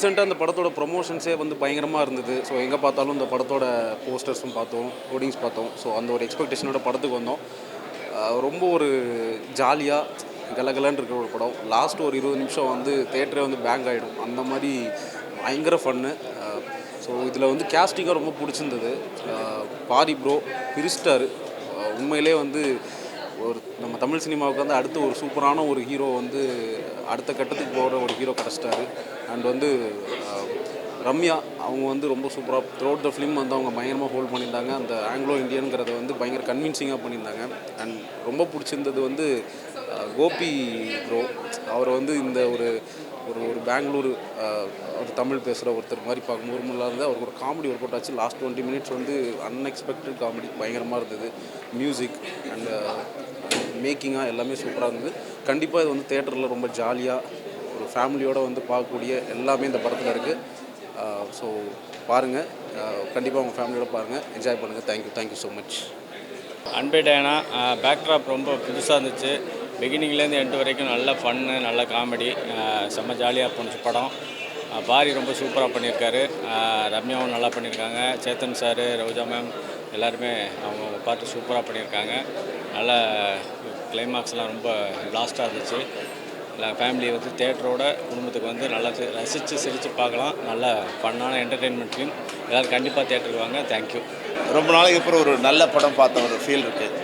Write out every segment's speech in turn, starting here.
ரீசெண்டாக அந்த படத்தோட ப்ரொமோஷன்ஸே வந்து பயங்கரமாக இருந்தது. ஸோ எங்கே பார்த்தாலும் இந்த படத்தோட போஸ்டர்ஸும் பார்த்தோம், ஹோர்டிங்ஸ் பார்த்தோம். ஸோ அந்த ஒரு எக்ஸ்பெக்டேஷனோட படத்துக்கு வந்தோம். ரொம்ப ஒரு ஜாலியாக கலகலன்னு இருக்கிற ஒரு படம். லாஸ்ட் ஒரு 20 நிமிஷம் வந்து தேட்டரே வந்து பேங்க் ஆகிடும், அந்த மாதிரி பயங்கர ஃபன்னு. ஸோ இதில் வந்து கேஸ்டிங்காக ரொம்ப பிடிச்சிருந்தது. பாரி ப்ரோ பிரிஸ்டார். உண்மையிலே வந்து ஒரு நம்ம தமிழ் சினிமாவுக்கு வந்து அடுத்து ஒரு சூப்பரான ஒரு ஹீரோ வந்து அடுத்த கட்டத்துக்கு போகிற ஒரு ஹீரோ கிடச்சிட்டாரு. அண்ட் வந்து ரம்யா அவங்க வந்து ரொம்ப சூப்பராக த்ரூஅவுட் த ஃபிலிம் வந்து அவங்க பயங்கரமாக ஹோல்ட் பண்ணியிருந்தாங்க. அந்த ஆங்கிலோ இந்தியனுங்கிறத வந்து பயங்கர கன்வின்சிங்காக பண்ணியிருந்தாங்க. அண்ட் ரொம்ப பிடிச்சிருந்தது வந்து கோபி ப்ரோ. அவர் வந்து இந்த ஒரு ஒரு ஒரு பெங்களூர் ஒரு தமிழ் பேசுகிற ஒருத்தர் மாதிரி பார்க்கும்போது இல்லாத அவருக்கு ஒரு காமெடி ஒர்க் அவுட் ஆச்சு. லாஸ்ட் 20 மினிட்ஸ் வந்து அன்எக்ஸ்பெக்டட் காமெடி பயங்கரமாக இருந்தது. மியூசிக் அண்ட் மேக்கிங்காக எல்லாமே சூப்பராக இருந்தது. கண்டிப்பாக இது வந்து தேட்டரில் ரொம்ப ஜாலியாக ஒரு ஃபேமிலியோடு வந்து பார்க்கக்கூடிய எல்லாமே இந்த படத்தில் இருக்குது. ஸோ பாருங்கள், கண்டிப்பாக உங்கள் ஃபேமிலியோட பாருங்கள், என்ஜாய் பண்ணுங்கள். Thank you so much. அன்பே டயானா பேக்ட்ராப் ரொம்ப புதுசாக இருந்துச்சு. பிகினிங்லேருந்து எண்டு வரைக்கும் நல்ல ஃபன்னு, நல்ல காமெடி, செம்ம ஜாலியாக போணுச்சு படம். பாரி ரொம்ப சூப்பராக பண்ணியிருக்காரு. ரம்யாவும் நல்லா பண்ணியிருக்காங்க. சேத்தன் சார், ரோஜா மேம் எல்லாருமே அவங்க பார்த்து சூப்பராக பண்ணியிருக்காங்க. நல்ல கிளைமாக்ஸ்லாம் ரொம்ப லாஸ்ட்டாக இருந்துச்சு. ஃபேமிலியை வந்து தேட்டரோட குடும்பத்துக்கு வந்து நல்லா ரசித்து சிரித்து பார்க்கலாம். நல்ல ஃபன்னான என்டர்டெயின்மெண்ட் ஃபிலிம். எல்லோரும் கண்டிப்பாக தேட்டருக்கு வாங்க. தேங்க்யூ. ரொம்ப நாளைக்கு அப்புறம் ஒரு நல்ல படம் பார்த்த ஒரு ஃபீல் இருக்குது.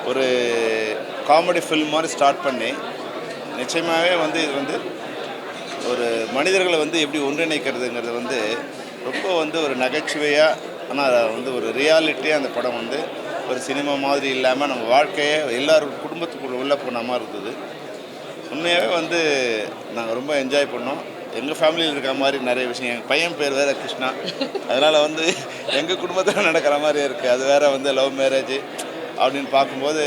ஒரு காமெடி ஃபில்ம் மாதிரி ஸ்டார்ட் பண்ணி நிச்சயமாகவே வந்து இது வந்து ஒரு மனிதர்களை வந்து எப்படி ஒன்றிணைக்கிறதுங்கிறது வந்து ரொம்ப வந்து ஒரு நகைச்சுவையாக, ஆனால் வந்து ஒரு ரியாலிட்டியாக அந்த படம் வந்து ஒரு சினிமா மாதிரி இல்லாமல் நம்ம வாழ்க்கையே எல்லாரும் குடும்பத்துக்குள்ள உள்ளே போன மாதிரி இருந்தது. உண்மையாகவே வந்து நாங்கள் ரொம்ப என்ஜாய் பண்ணோம். எங்கள் ஃபேமிலியில் இருக்கிற மாதிரி நிறைய விஷயம். எங்கள் பையன் பேர் வேறு கிருஷ்ணா, அதனால் வந்து எங்கள் குடும்பத்தில் நடக்கிற மாதிரியே இருக்குது. அது வேறு வந்து லவ் மேரேஜ் அப்படின்னு பார்க்கும்போது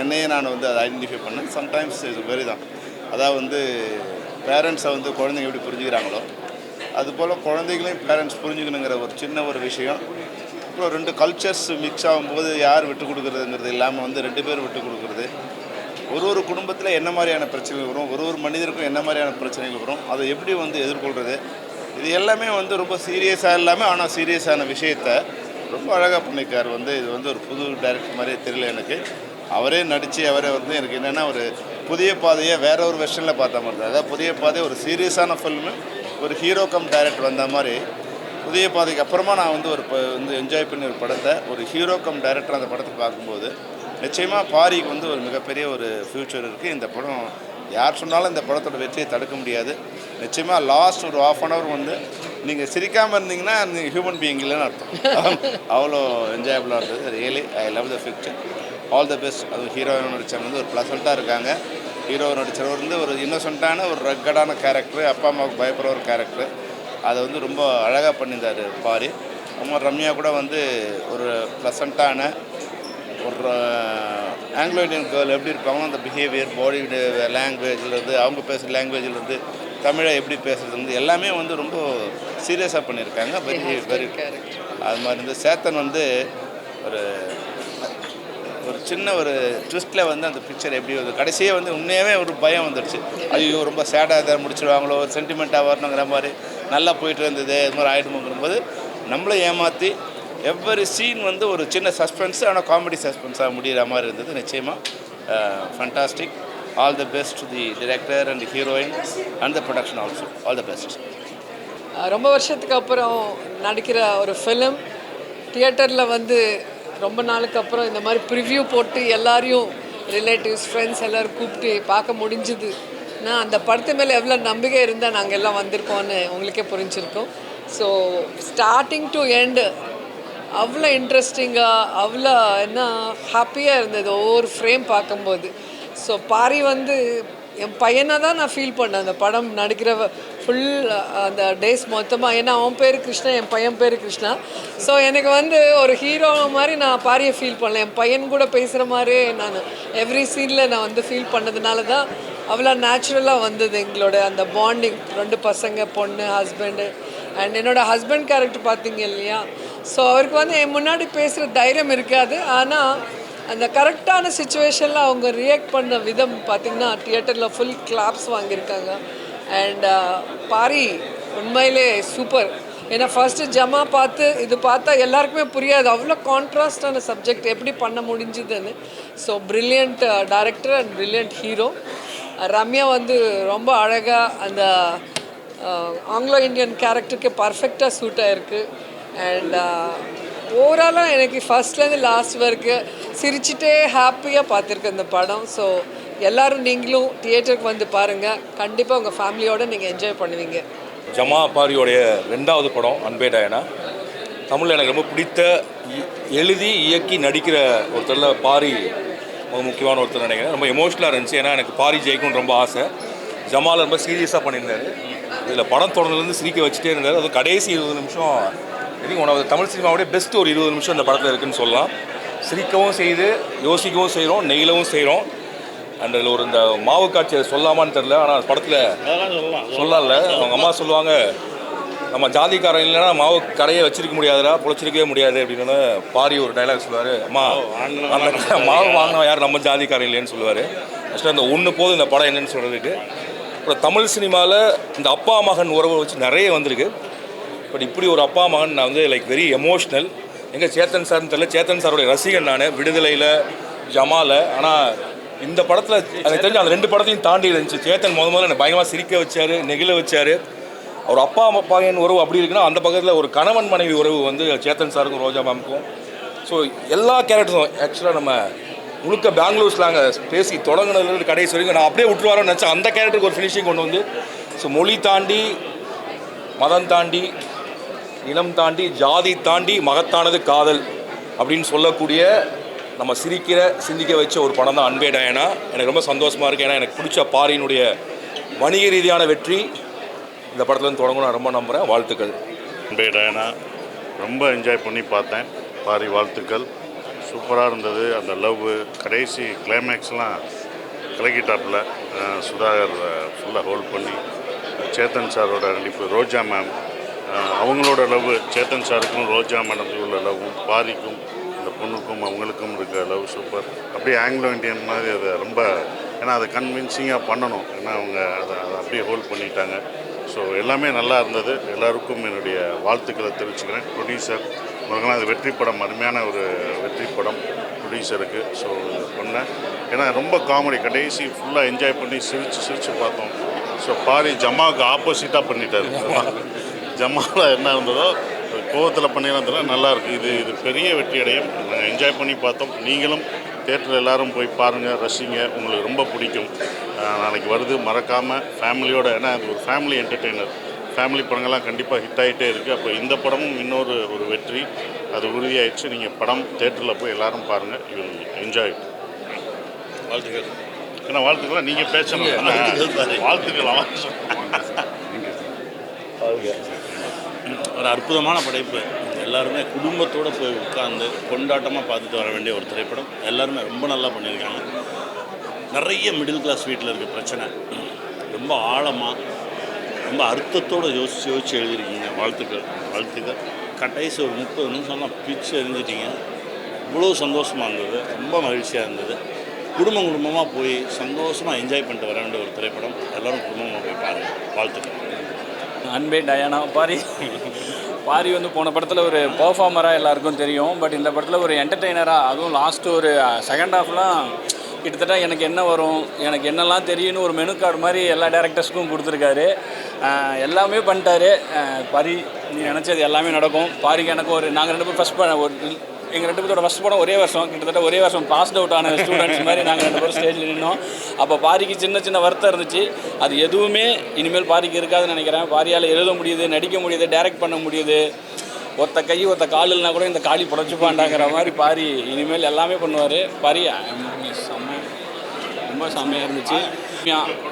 என்னையே நான் வந்து அதை ஐடென்டிஃபை பண்ணேன். சம்டைம்ஸ் இது வெரி தான். அதாவது வந்து பேரண்ட்ஸை வந்து குழந்தைங்க எப்படி புரிஞ்சுக்கிறாங்களோ அதுபோல் குழந்தைகளையும் பேரண்ட்ஸ் புரிஞ்சுக்கணுங்கிற ஒரு சின்ன ஒரு விஷயம். அப்புறம் 2 கல்ச்சர்ஸ் மிக்ஸ் ஆகும்போது யார் விட்டு கொடுக்குறதுங்கிறது இல்லாமல் வந்து 2 பேர் விட்டு கொடுக்குறது. ஒரு குடும்பத்தில் என்ன மாதிரியான பிரச்சனைகள் வரும், ஒரு மனிதருக்கும் என்ன மாதிரியான பிரச்சனைகள் வரும், அதை எப்படி வந்து எதிர்கொள்கிறது, இது எல்லாமே வந்து ரொம்ப சீரியஸாக இல்லாமல் ஆனால் சீரியஸான விஷயத்தை ரொம்ப அழகாக பண்ணியிருக்கார். வந்து இது வந்து ஒரு புது டைரக்டர் மாதிரியே தெரியல எனக்கு. அவரே நடித்து அவரே வந்து எனக்கு என்னென்னா ஒரு புதிய பாதையை வேற ஒரு வெர்ஷனில் பார்த்த மாதிரி தான். அதாவது புதிய பாதை ஒரு சீரியஸான ஃபில்மு, ஒரு ஹீரோ கம் டைரக்டர் வந்த மாதிரி புதிய பாதைக்கு அப்புறமா நான் வந்து ஒரு வந்து என்ஜாய் பண்ணி ஒரு படத்தை ஒரு ஹீரோ கம் டைரக்டர் அந்த படத்தை பார்க்கும்போது நிச்சயமாக பாரிக்கு வந்து ஒரு மிகப்பெரிய ஒரு ஃப்யூச்சர் இருக்குது. இந்த படம் யார் சொன்னாலும் இந்த படத்தோட வெற்றியை தடுக்க முடியாது. நிச்சயமாக லாஸ்ட் ஒரு ½ அன் ஹவர் வந்து நீங்கள் சிரிக்காமல் இருந்தீங்கன்னா நீங்கள் ஹியூமன் பீயிங் இல்லைன்னு அர்த்தம். அவ்வளோ என்ஜாயபுளாக இருந்தது. Really I love the fixture. All the best. அது ஹீரோயின் நடித்தவங்க வந்து ஒரு ப்ளசண்ட்டாக இருக்காங்க. ஹீரோ நடித்தவர் வந்து ஒரு இன்னோசென்ட்டான ஒரு ரக்கடான கேரக்டரு, அப்பா அம்மாவுக்கு பயப்படுற ஒரு கேரக்டரு. அதை வந்து ரொம்ப அழகாக பண்ணியிருந்தார் பாரி. அம்மா ரம்யா கூட வந்து ஒரு ப்ளசண்ட்டான ஒரு ஆங்கிலோ இண்டியன் கேர்ள் எப்படி இருப்பாங்களோ அந்த பிஹேவியர், பாடி லாங்குவேஜ்லேருந்து அவங்க பேசுகிற லாங்குவேஜ்லேருந்து தமிழை எப்படி பேசுகிறது எல்லாமே வந்து ரொம்ப சீரியஸாக பண்ணியிருக்காங்க. வெரி அது மாதிரி இருந்து சேத்தன் வந்து ஒரு ஒரு சின்ன ஒரு ட்விஸ்ட்டில் வந்து அந்த பிக்சர் எப்படி வந்து கடைசியே வந்து உண்மையாகவே ஒரு பயம் வந்துடுச்சு. ஐயோ ரொம்ப சேடாக எதாவது முடிச்சிடுவாங்களோ, ஒரு சென்டிமெண்ட்டாக வரணுங்கிற மாதிரி நல்லா போயிட்டு இருந்தது, இது மாதிரி ஆகிடுமோங்கும்போது நம்மளை ஏமாற்றி எவ்வரி சீன் வந்து ஒரு சின்ன சஸ்பென்ஸ் ஆனால் காமெடி சஸ்பென்ஸாக முடிகிற மாதிரி இருந்தது. நிச்சயமாக fantastic. All the best to the director and heroine and the production also. All the best. ரொம்ப வருஷத்துக்கு அப்புறம் நடிக்கிற ஒரு ஃபிலிம் தியேட்டரில் வந்து ரொம்ப நாளுக்கு அப்புறம் இந்த மாதிரி ப்ரிவ்யூ போட்டு எல்லாரையும் ரிலேட்டிவ்ஸ் ஃப்ரெண்ட்ஸ் எல்லோரும் கூப்பிட்டு பார்க்க முடிஞ்சுது. நான் அந்த படத்து மேலே எவ்வளோ நம்பிக்கை இருந்தால் நாங்கள் எல்லாம் வந்திருக்கோன்னு உங்களுக்கே புரிஞ்சிருக்கோம். ஸோ ஸ்டார்டிங் டு எண்டு அவ்வளோ இன்ட்ரெஸ்டிங்காக அவ்வளோ என்ன ஹாப்பியாக இருந்தது ஒவ்வொரு ஃப்ரேம் பார்க்கும்போது. ஸோ பாரி வந்து என் பையனை தான் நான் ஃபீல் பண்ணேன் அந்த படம் நடிக்கிற ஃபுல் அந்த டேஸ் மொத்தமாக. ஏன்னா அவன் பேர் கிருஷ்ணா, என் பையன் பேர் கிருஷ்ணா. ஸோ எனக்கு வந்து ஒரு ஹீரோ மாதிரி நான் பாரியை ஃபீல் பண்ணல. என் பையன் கூட பேசுகிற மாதிரியே நான் எவ்ரி சீனில் நான் வந்து ஃபீல் பண்ணதுனால தான் அவ்வளோ நேச்சுரலாக வந்தது எங்களோட அந்த பாண்டிங். 2 பசங்க, பொண்ணு, ஹஸ்பண்டு. அண்ட் என்னோடய ஹஸ்பண்ட் கேரக்டர் பார்த்தீங்க இல்லையா, ஸோ அவருக்கு வந்து என் முன்னாடி பேசுகிற தைரியம் இருக்காது. ஆனால் அந்த கரெக்டான சுச்சுவேஷனில் அவங்க ரியாக்ட் பண்ண விதம் பார்த்திங்கன்னா தியேட்டரில் ஃபுல் கிளாப்ஸ் வாங்கியிருக்காங்க. அண்ட் பாரி உண்மையிலே சூப்பர். ஏன்னா ஃபர்ஸ்ட்டு ஜமா பார்த்து இது பார்த்தா எல்லாருக்குமே புரியாது, அவ்வளோ கான்ட்ராஸ்டான சப்ஜெக்ட் எப்படி பண்ண முடிஞ்சுதுன்னு. So brilliant director and brilliant hero. Ramya வந்து ரொம்ப அழகாக அந்த ஆங்கிலோ இந்தியன் கேரக்டருக்கு பர்ஃபெக்டாக சூட் ஆகிருக்கு. அண்ட் ஓவராலாக எனக்கு ஃபஸ்ட்லேருந்து லாஸ்ட் வரைக்கும் சிரிச்சிட்டே ஹாப்பியாக பார்த்துருக்கேன் இந்த படம். ஸோ எல்லோரும் நீங்களும் தியேட்டருக்கு வந்து பாருங்கள், கண்டிப்பாக உங்கள் ஃபேமிலியோடு நீங்கள் என்ஜாய் பண்ணுவீங்க. ஜமா பாரியோடைய 2வது படம் அன்பே டயானா. தமிழில் எனக்கு ரொம்ப பிடித்த எழுதி இயக்கி நடிக்கிற ஒருத்தரில் பாரி ரொம்ப முக்கியமான ஒருத்தர் நினைக்கிறேன். ரொம்ப எமோஷ்னலாக இருந்துச்சு. ஏன்னா எனக்கு பாரி ஜெயிக்கணும்னு ரொம்ப ஆசை. ஜமால் ரொம்ப சீரியஸாக பண்ணியிருந்தார். இதில் படம் தொடர்ந்துலேருந்து சிரிக்க வச்சுட்டே இருந்தார். அது கடைசி 20 நிமிஷம் ஒன் ஆஃப் தமிழ் சினிமாவுடைய பெஸ்ட் ஒரு 20 நிமிஷம் இந்த படத்தில் இருக்குதுன்னு சொல்லலாம். சிரிக்கவும் செய்து யோசிக்கவும் செய்கிறோம், நெய்யவும் செய்கிறோம். அண்ட் அதில் ஒரு இந்த மாவு காட்சி அதை சொல்லாமான்னு தெரில, ஆனால் படத்தில் சொல்லல. அவங்க அம்மா சொல்லுவாங்க, நம்ம ஜாதிக்காரன் இல்லைன்னா மாவு கடையை வச்சிருக்க முடியாதுடா, பொழைச்சிருக்கவே முடியாது அப்படின்னு பாரி ஒரு டைலாக் சொல்லுவார். அம்மா அந்த மாவு வாங்கினா யார் நம்ம ஜாதிக்காரன் இல்லைன்னு சொல்லுவார். ஆக்சுவலாக அந்த ஒன்று போது இந்த படம் என்னன்னு சொல்கிறதுக்கு. அப்புறம் தமிழ் சினிமாவில் இந்த அப்பா மகன் உறவை வச்சு நிறைய வந்திருக்கு. பட் இப்படி ஒரு அப்பா மகன் நான் வந்து லைக் வெரி எமோஷ்னல். எங்கே சேத்தன் சார்னு தெரியல, சேத்தன் சாரோடைய ரசிகன் நான் விடுதலையில் ஜமால. ஆனால் இந்த படத்தில் எனக்கு தெரிஞ்சு அந்த 2 படத்தையும் தாண்டி இருந்துச்சு. சேத்தன் முதல்ல என்னை பயங்கரமாக சிரிக்க வச்சார், நெகிழ வச்சார். அவர் அப்பா அப்பாவின் உறவு அப்படி இருக்குன்னா அந்த பக்கத்தில் ஒரு கணவன் மனைவி உறவு வந்து சேத்தன் சாருக்கும் ரோஜா மேமுக்கும். ஸோ எல்லா கேரக்டரும் ஆக்சுவலாக நம்ம முழுக்க பெங்களூர் ஸ்லாங்க பேசி தொடங்கினதுலேருந்து கடைசி வரைக்கும் நான் அப்படியே விட்டுருவாரோன்னு நினச்சேன். அந்த கேரக்டருக்கு ஒரு ஃபினிஷிங் கொண்டு வந்து ஸோ மொழி தாண்டி, மதம் தாண்டி, இனம் தாண்டி, ஜாதி தாண்டி மகத்தானது காதல் அப்படின்னு சொல்லக்கூடிய நம்ம சிரிக்கிற சிந்திக்க வச்ச ஒரு படம் தான் அன்பே டயானா. எனக்கு ரொம்ப சந்தோஷமாக இருக்குது. ஏன்னா எனக்கு பிடிச்ச பாரியினுடைய வணிக ரீதியான வெற்றி இந்த படத்துலேருந்து தொடங்கும் நான் ரொம்ப நம்புகிறேன். வாழ்த்துக்கள். அன்பே டயானா ரொம்ப என்ஜாய் பண்ணி பார்த்தேன். பாரி வாழ்த்துக்கள். சூப்பராக இருந்தது. அந்த லவ் கடைசி கிளைமேக்ஸ்லாம் கலக்கிட்டாப்பில் சுதாகர் ஃபுல்லாக ஹோல்ட் பண்ணி, சேத்தன் சாரோட நடிப்பு, ரோஜா மேம் அவங்களோட லவ், சேத்தன் சாருக்கும் ரோஜா மேடத்துக்கு உள்ள லவ்வும், பாரிக்கும் அந்த பொண்ணுக்கும் அவங்களுக்கும் இருக்க லவ் சூப்பர். அப்படியே ஆங்கிலோ இண்டியன் மாதிரி அதை ரொம்ப, ஏன்னா அதை கன்வின்சிங்காக பண்ணணும். ஏன்னா அவங்க அதை அப்படியே ஹோல்ட் பண்ணிட்டாங்க. ஸோ எல்லாமே நல்லா இருந்தது. எல்லாருக்கும் என்னுடைய வாழ்த்துக்களை தெரிவிச்சுக்கிறேன். ப்ரொடியூசர் அவங்களாம் அது வெற்றி படம், அருமையான ஒரு வெற்றி படம் ப்ரொடியூசருக்கு. ஸோ பண்ணேன். ஏன்னா ரொம்ப காமெடி, கடைசி ஃபுல்லாக என்ஜாய் பண்ணி சிரித்து பார்த்தோம். ஸோ பாரி ஜமாவுக்கு ஆப்போசிட்டாக பண்ணிட்டார். ஜமாவில் என்ன இருந்ததோ கோவத்தில் பண்ணிடுறதுல நல்லாயிருக்கு. இது பெரிய வெற்றி அடையும். நாங்கள் என்ஜாய் பண்ணி பார்த்தோம். நீங்களும் தேட்டரில் எல்லோரும் போய் பாருங்கள், ரசிங்க. உங்களுக்கு ரொம்ப பிடிக்கும். நாளைக்கு வருது, மறக்காமல் ஃபேமிலியோடு. ஏன்னா அது ஒரு ஃபேமிலி என்டர்டெய்னர். ஃபேமிலி படங்கள்லாம் கண்டிப்பாக ஹிட் ஆகிட்டே இருக்குது. அப்போ இந்த படமும் இன்னொரு வெற்றி அது உறுதியாயிடுச்சு. நீங்கள் படம் தேட்டரில் போய் எல்லோரும் பாருங்கள். You will enjoy. வாழ்த்துக்கள். ஏன்னா வாழ்த்துக்கள் நீங்கள் பேசணும். வாழ்த்துக்கள். ஒரு அற்புதமான படைப்பு. எல்லாருமே குடும்பத்தோடு போய் உட்கார்ந்து கொண்டாட்டமாக பார்த்துட்டு வர வேண்டிய ஒரு திரைப்படம். எல்லாருமே ரொம்ப நல்லா பண்ணியிருக்காங்க. நிறைய மிடில் கிளாஸ் வீட்டில் இருக்க பிரச்சனை ரொம்ப ஆழமாக, ரொம்ப அர்த்தத்தோடு யோசித்து எழுதியிருக்கீங்க. வாழ்த்துக்கள். கடைசி ஒரு 30 நிமிஷம்லாம் பிச்சு எரிஞ்சிட்டிங்க. இவ்வளோ சந்தோஷமாக இருந்தது. ரொம்ப மகிழ்ச்சியாக இருந்தது. குடும்பமாக போய் சந்தோஷமாக என்ஜாய் பண்ணிட்டு வர வேண்டிய ஒரு திரைப்படம். எல்லோரும் குடும்பமாக போய் பாருங்கள். வாழ்த்துக்கள். அன்பே டயானா. பாரி வந்து போன படத்தில் ஒரு பர்ஃபார்மராக எல்லாருக்கும் தெரியும். பட் இந்த படத்தில் ஒரு என்டர்டெய்னராக, அதுவும் லாஸ்ட்டு ஒரு செகண்ட் ஹாஃப்லாம் கிட்டத்தட்ட எனக்கு என்ன வரும், எனக்கு என்னெல்லாம் தெரியும்னு ஒரு மெனு கார்டு மாதிரி எல்லா டேரக்டர்ஸுக்கும் கொடுத்துருக்காரு. எல்லாமே பண்ணிட்டாரு. பாரி நீ நினச்சது எல்லாமே நடக்கும். பாரிக்கு எனக்கு நாங்கள் 2 பேரும் எங்கள் 2 பேரோட ஃபஸ்ட் படம் ஒரே வருஷம், கிட்டத்தட்ட ஒரே வருஷம் பாஸ் அவுட் ஆன ஸ்டூடெண்ட்ஸ் மாதிரி நாங்கள் 2 பேரும் ஸ்டேஜில் நின்னோம். அப்போ பாரிக்கு சின்ன வருத்தம் இருந்துச்சு. அது எதுவுமே இனிமேல் பாரிக்கு இருக்காதுன்னு நினைக்கிறேன். பாரியால் எழுத முடியுது, நடிக்க முடியுது, டைரக்ட் பண்ண முடியுது. ஒத்த கை ஒத்த கால் இல்லைனா கூட இந்த காலி புடச்சிப்பாண்டாங்கிற மாதிரி பாரி இனிமேல் எல்லாமே பண்ணுவார். பாரி ரொம்ப செம்மையாக இருந்துச்சு.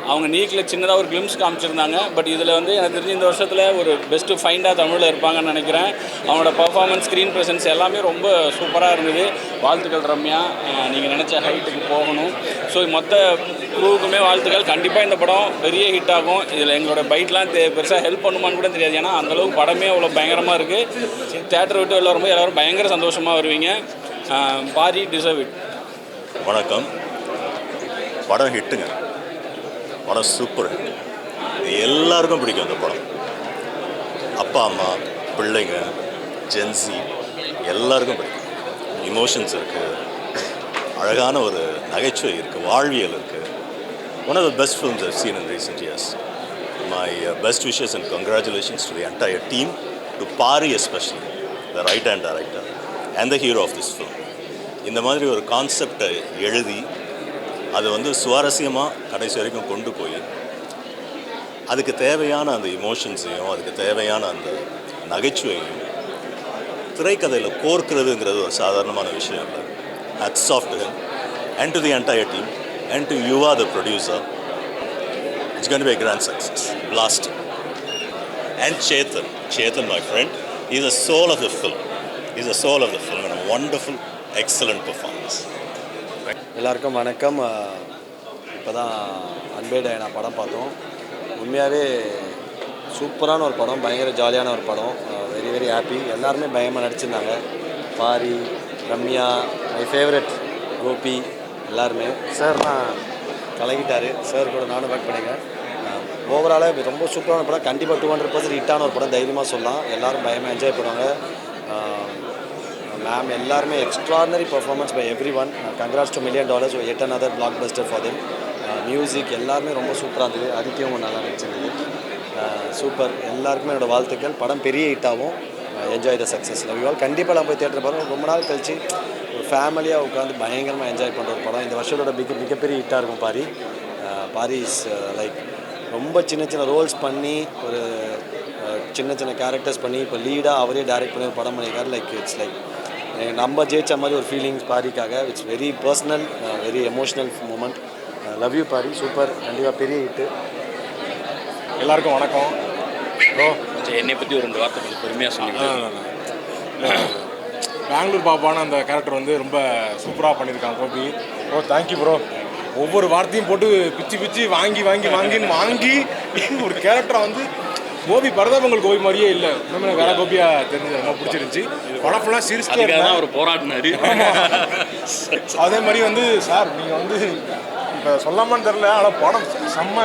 அவங்க நீக்கில் சின்னதாக ஒரு கிளிம்ஸ் காமிச்சிருந்தாங்க. பட் இதில் வந்து எனக்கு தெரிஞ்சு இந்த வருஷத்தில் ஒரு பெஸ்ட்டு ஃபைண்டாக தமிழில் இருப்பாங்கன்னு நினைக்கிறேன். அவங்களோட பர்ஃபார்மன்ஸ், ஸ்க்ரீன் ப்ரெசன்ஸ் எல்லாமே ரொம்ப சூப்பராக இருந்தது. வாழ்த்துக்கள் ரம்யா. நீங்கள் நினச்ச ஹைட்டுக்கு போகணும். ஸோ மொத்த குரூவுக்குமே வாழ்த்துக்கள். கண்டிப்பாக இந்த படம் பெரிய ஹிட் ஆகும். இதில் எங்களோட பைட்லாம் பெருசாக ஹெல்ப் பண்ணுமான்னு கூட தெரியாது. ஏன்னா அந்தளவுக்கு படமே அவ்வளோ பயங்கரமாக இருக்குது. தேட்டரை விட்டு வெளில வரும்போது எல்லோரும் பயங்கர சந்தோஷமாக வருவீங்க. Paari deserve it. வணக்கம். படம் ஹிட்டுங்க. படம் சூப்பர். எல்லாருக்கும் பிடிக்கும் அந்த படம். அப்பா அம்மா பிள்ளைங்க ஜென்சி எல்லாருக்கும் பிடிக்கும். இமோஷன்ஸ் இருக்குது, அழகான ஒரு நகைச்சுவை இருக்குது, வாழ்வியல் இருக்குது. One of the best films I've seen in recent years. My best wishes and congratulations to the entire team, to Pari especially, the right-hand director and the hero of this film. இந்த மாதிரி ஒரு கான்செப்டை எழுதி அது வந்து சுவாரஸ்யமாக கடைசி வரைக்கும் கொண்டு போய் அதுக்கு தேவையான அந்த இமோஷன்ஸையும் அதுக்கு தேவையான அந்த நகைச்சுவையும் திரைக்கதையில் கோர்க்கிறதுங்கிறது ஒரு சாதாரணமான விஷயம் இல்லை. Hats off to him and to the entire team and to Yuva the producer. It's going to be a grand success. Blast. And Chetan my friend, he's the soul of the film. He's the soul of the film and a wonderful, excellent performance. எல்லாருக்கும் வணக்கம். இப்போ தான் அன்பே Diana படம் பார்த்தோம். உண்மையாகவே சூப்பரான ஒரு படம், பயங்கர ஜாலியான ஒரு படம். Very very happy. எல்லாருமே பயமாக நடிச்சிருந்தாங்க. பாரி, ரம்யா, மை ஃபேவரட் கோபி எல்லாருமே. சார்லாம் கலகிட்டார். சார் கூட நானும் ஒர்க் பண்ணியிருக்கேன். ஓவராலாக ரொம்ப சூப்பரான படம். கண்டிப்பாக 200% ஹிட்டான ஒரு படம் தைரியமாக சொல்லலாம். எல்லோரும் பயமாக என்ஜாய் பண்ணுவாங்க. மேம் எல்லாருமே extraordinary performance by everyone. Congrats to $1 million, yet another blockbuster for them. Music எல்லாருமே ரொம்ப சூப்பராக இருந்தது. அதுக்கும் நல்லா நடிச்சிருந்தது. சூப்பர். எல்லாருக்குமே என்னோடய வாழ்த்துக்கள். படம் பெரிய ஹிட்டாகவும் enjoy the success. Love you all. கண்டிப்பாக நான் போய் தேட்டர் பாருங்கள். ரொம்ப நாள் கழிச்சு ஒரு ஃபேமிலியாக உட்காந்து பயங்கரமாக என்ஜாய் பண்ணுற ஒரு படம். இந்த வருஷத்தோட மிகப்பெரிய ஹிட்டாக இருக்கும் பாரி. பாரி இஸ் லைக் ரொம்ப சின்ன சின்ன ரோல்ஸ் பண்ணி ஒரு சின்ன சின்ன கேரக்டர்ஸ் பண்ணி இப்போ லீடாக அவரே டைரக்ட் பண்ணி ஒரு படம் பண்ணியிருக்காரு. லைக் இட்ஸ் லைக் நம்ம ஜெயிச்ச மாதிரி ஒரு ஃபீலிங்ஸ் பாரிக்காக. It's very personal, very emotional moment. Love you Pari. Super. கண்டிப்பாக பெரிய ஹிட்டு. எல்லாருக்கும் வணக்கம். ப்ரோ கொஞ்சம் என்னை பற்றி ஒரு 2 வார்த்தை கொஞ்சம் பொறுமையாக சொல்லிக்கலாம். பெங்களூர் பாப்பான அந்த கேரக்டர் வந்து ரொம்ப சூப்பராக பண்ணியிருக்காங்க கோபி. Bro thank you bro. ஒவ்வொரு வார்த்தையும் போட்டு பிச்சு வாங்கி ஒரு கேரக்டரை வந்து கோபி பரதாபங்கள் கோபி மாதிரியே இல்லை. இன்னும் வேற கோபியாக தெரிஞ்சு ரொம்ப பிடிச்சிருந்துச்சி. படம் ஃபுல்லாக சிரிச்சுட்டு ஒரு போராட்டினாரு. அதே மாதிரி வந்து சார் நீங்கள் வந்து இப்போ சொல்லாமான்னு தெரில, ஆனால் படம் செம்ம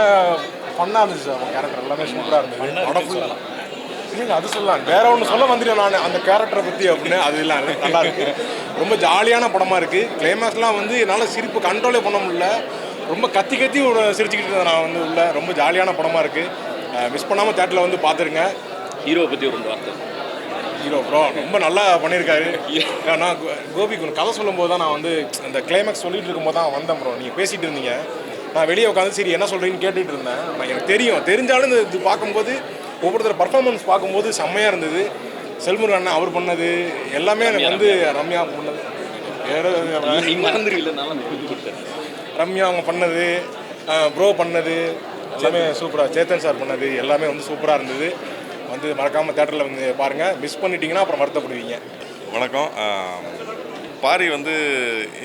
ஃபன்னாக இருந்துச்சு சார். கேரக்டர் எல்லாமே சூப்பராக இருந்தது. படம் ஃபுல்லாக இல்லைங்க அது சொல்லலாம். வேற ஒன்று சொல்ல வந்துட்டேன் நான் அந்த கேரக்டரை பற்றி அப்படின்னு. அது இல்லை, நல்லா இருக்குது. ரொம்ப ஜாலியான படமாக இருக்குது. கிளைமேக்ஸ்லாம் வந்து என்னால் சிரிப்பு கண்ட்ரோலே பண்ண முடியல. ரொம்ப கத்தி ஒரு சிரிச்சுக்கிட்டு இருந்தேன் நான் வந்து உள்ள. ரொம்ப ஜாலியான படமாக இருக்குது. மிஸ் பண்ணாமல் தேட்டரில் வந்து பார்த்துருங்க. ஹீரோவை பற்றி ஒரு 2 வார்த்தை. ஹீரோ ப்ரோ ரொம்ப நல்லா பண்ணியிருக்காரு. நான் கோபிக்கு ஒன்று கதை சொல்லும்போது தான் நான் வந்து அந்த கிளைமேக்ஸ் சொல்லிட்டு இருக்கும்போது தான் வந்தேன் ப்ரோ. நீங்கள் பேசிகிட்டு இருந்தீங்க, நான் வெளியே உட்காந்து சரி என்ன சொல்கிறீங்கன்னு கேட்டுட்டு இருந்தேன். நான் எனக்கு தெரிஞ்சாலும் இது பார்க்கும்போது ஒவ்வொருத்தர் பர்ஃபார்மன்ஸ் பார்க்கும்போது செம்மையாக இருந்தது. செல்முருகன் அண்ணன் அவர் பண்ணது எல்லாமே எனக்கு வந்து ரம்யா பண்ணது ரம்யா அவங்க பண்ணது, ப்ரோ பண்ணது எல்லாமே சூப்பராக. சேத்தன் சார் பண்ணது எல்லாமே வந்து சூப்பராக இருந்தது. வந்து மறக்காமல் தேட்டரில் வந்து பாருங்கள். மிஸ் பண்ணிட்டீங்கன்னா அப்புறம் வருத்தப்படுவீங்க. வணக்கம். பாரி வந்து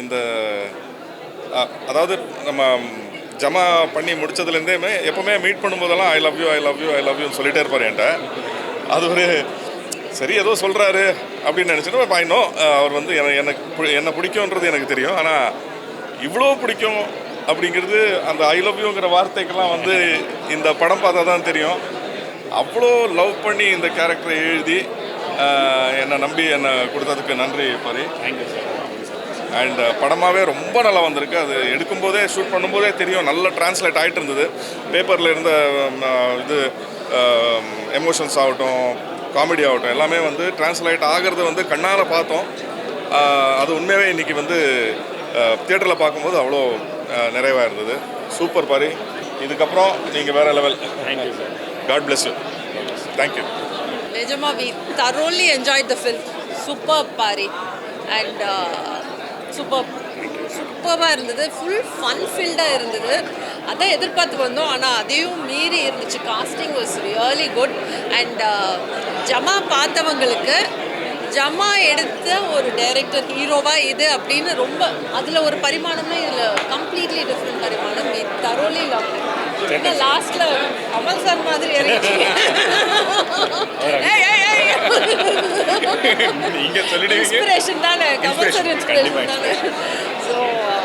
இந்த அதாவது நம்ம ஜமா பண்ணி முடித்ததுலேருந்தே எப்போவுமே மீட் பண்ணும்போதெல்லாம் ஐ லவ் யூன்னு சொல்லிகிட்டே இருப்பார் என்கிட்ட. அது ஒரு சரி ஏதோ சொல்கிறாரு அப்படின்னு நினச்சிட்டு பாயினோ அவர் வந்து என்னை பிடிக்கும்ன்றது எனக்கு தெரியும். ஆனால் இவ்வளோ பிடிக்கும் அப்படிங்கிறது அந்த ஐ லவ் யூங்கிற வார்த்தைக்கெல்லாம் வந்து இந்த படம் பார்த்தா தான் தெரியும். அவ்வளோ லவ் பண்ணி இந்த கேரக்டரை எழுதி என்னை நம்பி என்னை கொடுத்ததுக்கு நன்றி பாரி. Thank you sir. அண்ட் படமாகவே ரொம்ப நல்லா வந்திருக்கு. அது எடுக்கும்போதே ஷூட் பண்ணும்போதே தெரியும், நல்லா டிரான்ஸ்லேட் ஆகிட்டு இருந்தது. பேப்பரில் இருந்த இது எமோஷன்ஸ் ஆகட்டும், காமெடி ஆகட்டும், எல்லாமே வந்து டிரான்ஸ்லேட் ஆகிறது வந்து கண்ணால் பார்த்தோம். அது உண்மையாகவே இன்றைக்கி வந்து தியேட்டரில் பார்க்கும்போது அவ்வளோ நிறைவாக இருந்தது. சூப்பர் பாரி. இதுக்கப்புறம் நீங்கள் வேறு level. Thank you sir. God bless you. Thank you. நிஜமா we thoroughly enjoyed the film. Superb Paari. And சூப்பராக இருந்தது. ஃபுல் ஃபன் ஃபீல்டாக இருந்தது. அதான் எதிர்பார்த்து வந்தோம். ஆனால் அதையும் மீறி இருந்துச்சு. Casting was really good. And Jama பார்த்தவங்களுக்கு ஜமா எடுத்த ஒரு டைரக்டர் ஹீரோவாக இது அப்படின்னு ரொம்ப அதில் ஒரு பரிமாணமே இதில் கம்ப்ளீட்லி டிஃப்ரெண்ட் பரிமாணம். தரோலி லவ். ஏன்னா லாஸ்ட்டில் கமல் சார் மாதிரி இறங்கிட்டீங்க. இன்ஸ்பிரேஷன் தானே, கமல் சார் இன்ஸ்பிரேஷன் தானே. ஸோ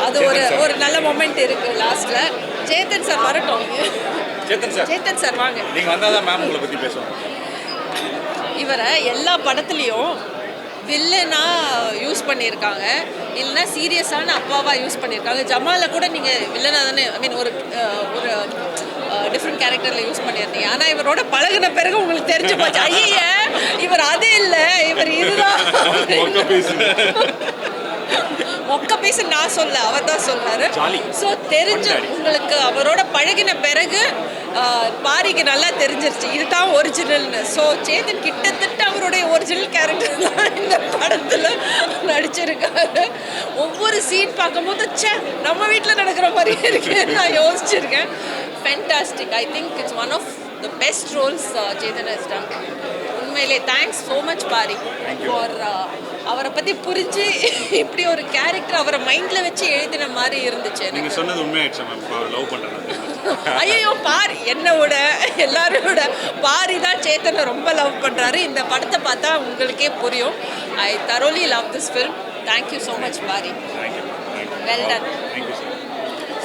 அது ஒரு நல்ல மொமெண்ட் இருக்குது லாஸ்ட்டில். சேத்தன் சார் வரட்டும். சேத்தன் சார் சேத்தன் சார் வாங்க. நீங்கள் வந்தால் தான் மேம் உங்களை பற்றி பேசுவோம். இவரை எல்லா படத்துலேயும் வில்லனா யூஸ் பண்ணியிருக்காங்க, இல்லைன்னா சீரியஸான அப்பாவாக யூஸ் பண்ணியிருக்காங்க. ஜமாலில் கூட நீங்கள் வில்லனாக தானே, ஐ மீன் ஒரு டிஃப்ரெண்ட் கேரக்டரில் யூஸ் பண்ணியிருந்தீங்க. ஆனால் இவரோட பழகின பிறகு உங்களுக்கு தெரிஞ்சு போச்சு, ஐய இவர் அது இல்லை, இவர் இதுதான். மொக்க பீஸ் நான் சொல்ல, அவர் தான் சொல்றாரு. ஸோ தெரிஞ்சு உங்களுக்கு அவரோட பழகின பிறகு பாரிக்கு நல்லா தெரிஞ்சிருச்சு இதுதான் ஒரிஜினல்னு. ஸோ சேதன் கிட்டத்தட்ட அவருடைய ஒரிஜினல் கேரக்டர் தான் இந்த படத்தில் நடிச்சிருக்காரு. ஒவ்வொரு சீன் பார்க்கும்போது ச்சே நம்ம வீட்டில் நடக்கிற மாதிரியே இருக்கு நான் யோசிச்சிருக்கேன். Fantastic. I think it's one of the best roles Chetan has done. உண்மையிலே thanks so much Pari for அவரை பற்றி புரிஞ்சு இப்படி ஒரு கேரக்டர் அவரை மைண்டில் வச்சு எழுதின மாதிரி இருந்துச்சு. நீங்கள் சொன்னது உண்மையாயிடுச்சு மேம், இப்போ லவ் பண்ணுறது. ஐயோ பாரி என்னை விட எல்லாரோட பாரி தான் சேத்தனை ரொம்ப லவ் பண்ணுறாரு. இந்த படத்தை பார்த்தா உங்களுக்கே புரியும். I thoroughly love this film. Thank you so much Pari. Well done.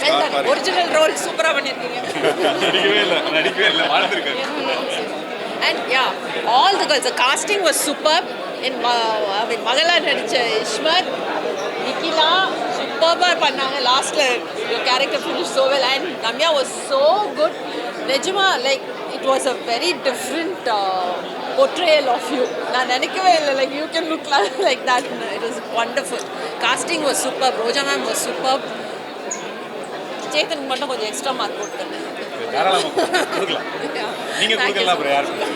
Well done. Original role சூப்பராக பண்ணியிருக்கீங்க. நடிக்கவே இல்லை வாழ்ந்துருக்காரு. And yeah, all the girls, the casting was superb. In மகளா நடிச்ச இஸ்மத், நிக்கிலா சூப்பராக பண்ணாங்க. லாஸ்ட்டில் your character finished so well and Namya was so good. நிஜமா like it was a very different portrayal of you. நான் நினைக்கவே இல்லை like you can look like that. It was wonderful. Casting was superb. Roja ma'am was superb. சேத்தனுக்கு மட்டும் கொஞ்சம் extra mark போட்டுருக்கேன். தாராளமாக கொடுக்கலாம். நீங்கள் கொடுக்கலாம் அப்புறம் யாருக்கு?